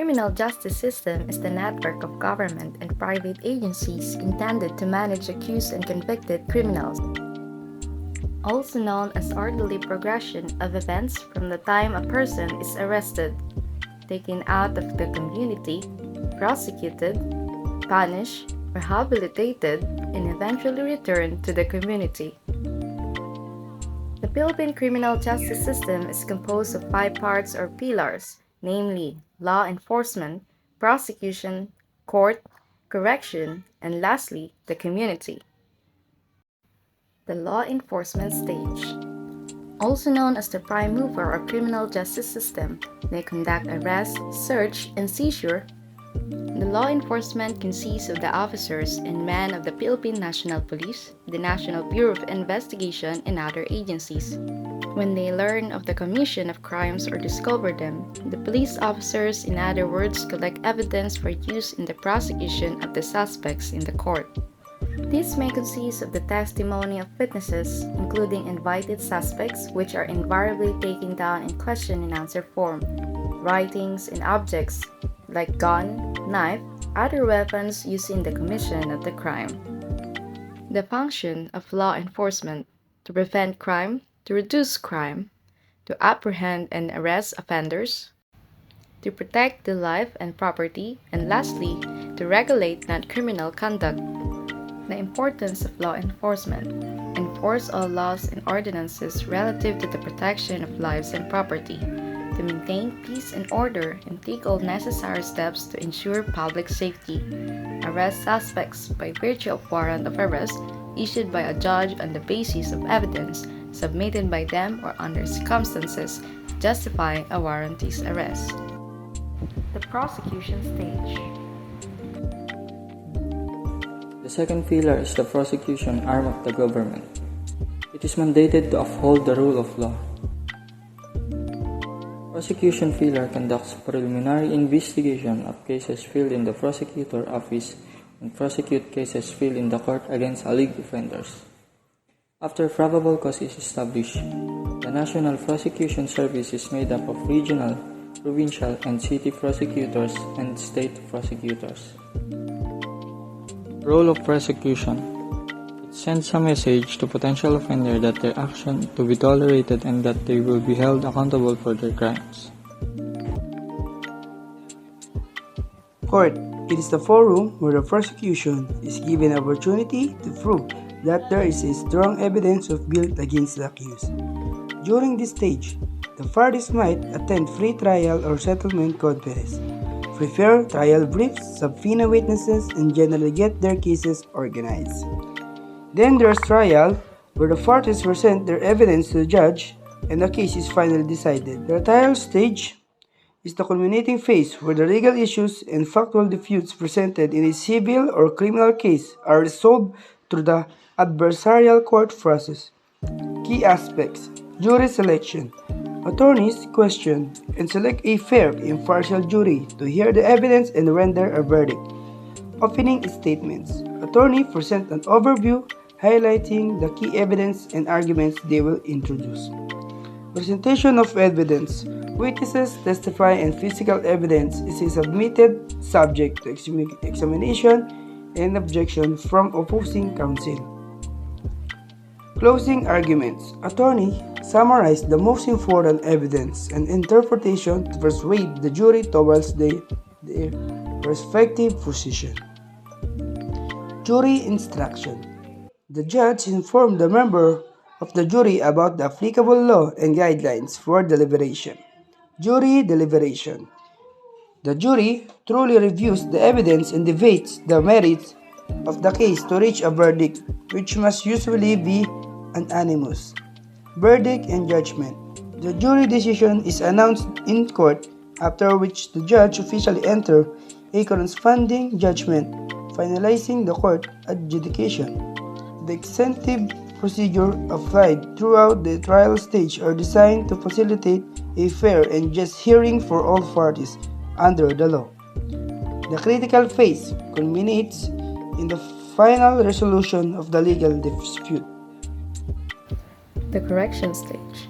criminal justice system is the network of government and private agencies intended to manage accused and convicted criminals, also known as orderly progression of events from the time a person is arrested, taken out of the community, prosecuted, punished, rehabilitated, and eventually returned to the community. The Philippine criminal justice system is composed of 5 parts or pillars, namely law enforcement, prosecution, court, correction, and lastly, the community. The law enforcement stage. Also known as the prime mover of criminal justice system, they conduct arrest, search, and seizure. The law enforcement consists of the officers and men of the Philippine National Police, the National Bureau of Investigation, and other agencies. When they learn of the commission of crimes or discover them, the police officers, in other words, collect evidence for use in the prosecution of the suspects in the court. This may consist of the testimony of witnesses, including invited suspects, which are invariably taken down in question and answer form, writings, and objects like gun, knife, other weapons used in the commission of the crime. The function of law enforcement: to prevent crime, to reduce crime, to apprehend and arrest offenders, to protect the life and property, and lastly, to regulate non-criminal conduct. The importance of law enforcement: enforce all laws and ordinances relative to the protection of lives and property, to maintain peace and order and take all necessary steps to ensure public safety, arrest suspects by virtue of warrant of arrest issued by a judge on the basis of evidence submitted by them or under circumstances justifying a warrantless arrest. The prosecution stage. The second pillar is the prosecution arm of the government. It is mandated to uphold the rule of law. Prosecution pillar conducts preliminary investigation of cases filed in the prosecutor office and prosecute cases filed in the court against alleged offenders. After probable cause is established, the National Prosecution Service is made up of regional, provincial, and city prosecutors and state prosecutors. Role of prosecution: it sends a message to potential offenders that their action to be tolerated and that they will be held accountable for their crimes. Court: it is the forum where the prosecution is given opportunity to prove that there is a strong evidence of guilt against the accused. During this stage, the parties might attend free trial or settlement conference, prepare trial briefs, subpoena witnesses, and generally get their cases organized. Then there's trial, where the parties present their evidence to the judge and the case is finally decided. The trial stage is the culminating phase where the legal issues and factual disputes presented in a civil or criminal case are resolved through the adversarial court process. Key aspects: jury selection. Attorneys question and select a fair, impartial jury to hear the evidence and render a verdict. Opening statements. Attorney present an overview highlighting the key evidence and arguments they will introduce. Presentation of evidence. Witnesses testify and physical evidence is submitted subject to examination and objection from opposing counsel. Closing arguments. Attorney summarize the most important evidence and interpretation to persuade the jury towards their respective position. Jury instruction. The judge informed the member of the jury about the applicable law and guidelines for deliberation. Jury deliberation. The jury truly reviews the evidence and debates the merits of the case to reach a verdict, which must usually be unanimous. Verdict and judgment. The jury decision is announced in court, after which the judge officially enters a corresponding judgment, finalizing the court adjudication. The extensive procedure applied throughout the trial stage are designed to facilitate a fair and just hearing for all parties under the law. The critical phase culminates in the final resolution of the legal dispute. The correction stage.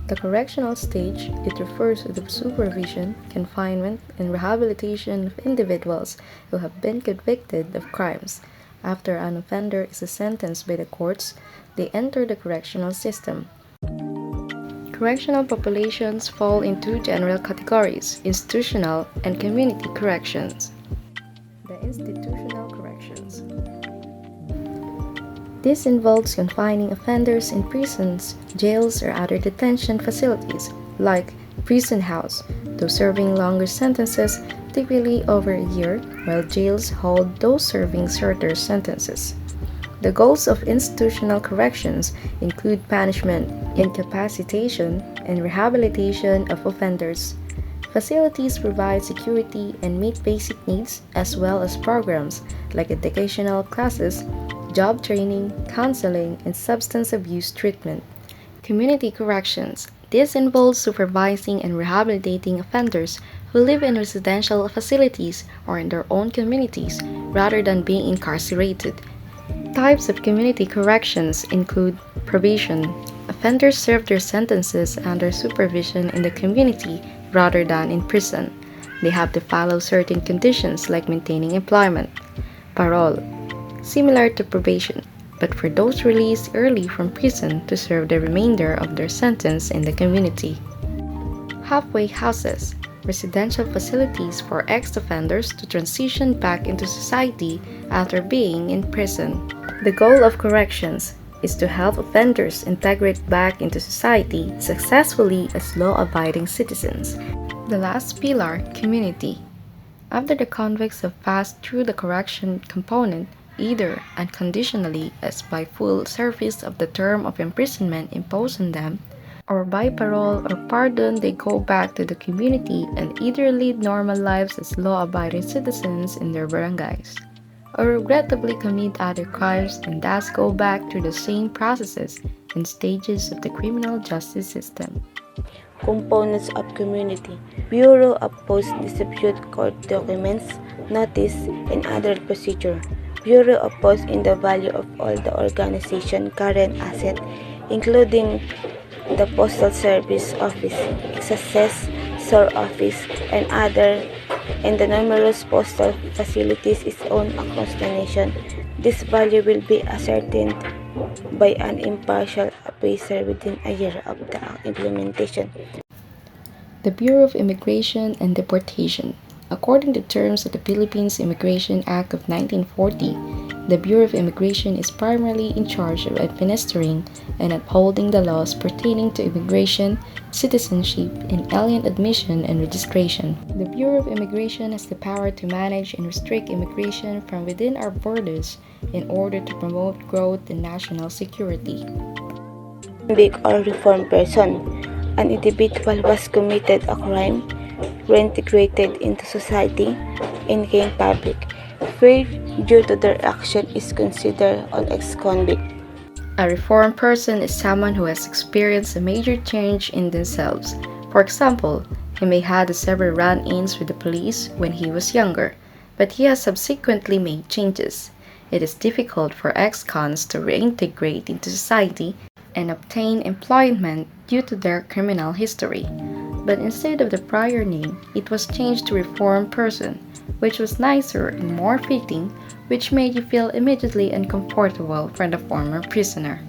The correctional stage, it refers to the supervision, confinement, and rehabilitation of individuals who have been convicted of crimes. After an offender is sentenced by the courts, they enter the correctional system. Correctional populations fall into general categories: institutional and community corrections. The institutional corrections. This involves confining offenders in prisons, jails, or other detention facilities, like prison house, those serving longer sentences, typically over a year, while jails hold those serving shorter sentences. The goals of institutional corrections include punishment, incapacitation, and rehabilitation of offenders. Facilities provide security and meet basic needs, as well as programs like educational classes, job training, counseling, and substance abuse treatment. Community corrections. This involves supervising and rehabilitating offenders who live in residential facilities or in their own communities rather than being incarcerated. Types of community corrections include probation. Offenders serve their sentences under supervision in the community rather than in prison. They have to follow certain conditions like maintaining employment. Parole. Similar to probation, but for those released early from prison to serve the remainder of their sentence in the community. Halfway houses. Residential facilities for ex-offenders to transition back into society after being in prison. The goal of corrections is to help offenders integrate back into society successfully as law-abiding citizens. The last pillar, community. After the convicts have passed through the correction component, either unconditionally as by full service of the term of imprisonment imposed on them, or by parole or pardon, they go back to the community and either lead normal lives as law-abiding citizens in their barangays, or regrettably commit other crimes and thus go back through the same processes and stages of the criminal justice system. Components of community: Bureau of Post-Dispute Court Documents, Notice, and Other Procedure. Bureau of Post in the value of all the organization current asset, including the Postal Service Office, Excess Store Office, and the numerous postal facilities is owned across the nation. This value will be ascertained by an impartial appraiser within a year of the implementation. The Bureau of Immigration and Deportation. According to terms of the Philippines Immigration Act of 1940, the Bureau of Immigration is primarily in charge of administering and upholding the laws pertaining to immigration, citizenship, and alien admission and registration. The Bureau of Immigration has the power to manage and restrict immigration from within our borders in order to promote growth and national security. Big or reformed person. An individual was committed a crime, reintegrated into society, and gained public faith due to their action is considered an ex-convict. A reformed person is someone who has experienced a major change in themselves. For example, he may have had several run-ins with the police when he was younger, but he has subsequently made changes. It is difficult for ex-cons to reintegrate into society and obtain employment due to their criminal history. But instead of the prior name, it was changed to reformed person, which was nicer and more fitting, which made you feel immediately uncomfortable for the former prisoner.